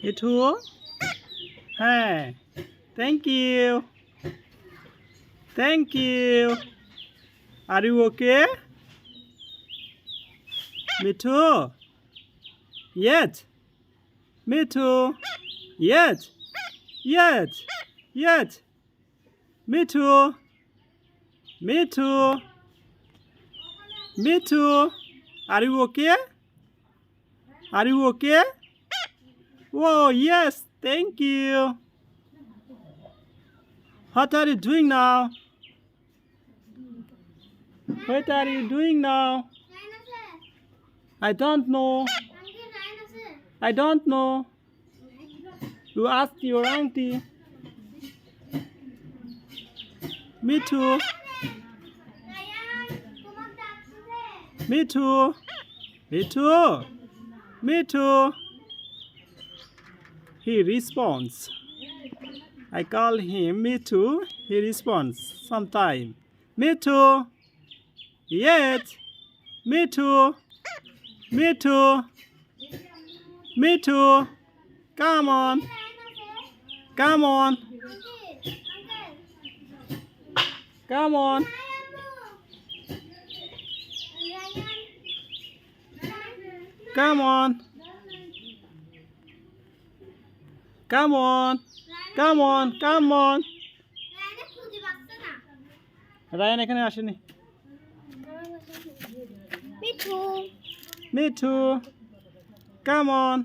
মিঠু হ্যাঁ thank you are you okay Mithu yes Mithu yes yes yes Mithu Mithu Mithu are you okay are you okay Oh, yes, thank you. What are you doing now? What are you doing now? I don't know. I don't know. You ask your auntie. Me too. Me too. Me too. Me too. He responds. I call him me too. He responds sometime. Me too. Yes. Me too. Me too. Me too. Come on. Come on. Come on. Come on. Come on. Come on. Come on. Ryan এখানে আসেনি Mithu Mithu Come on.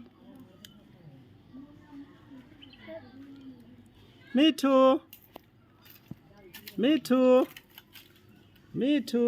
Mithu Mithu Mithu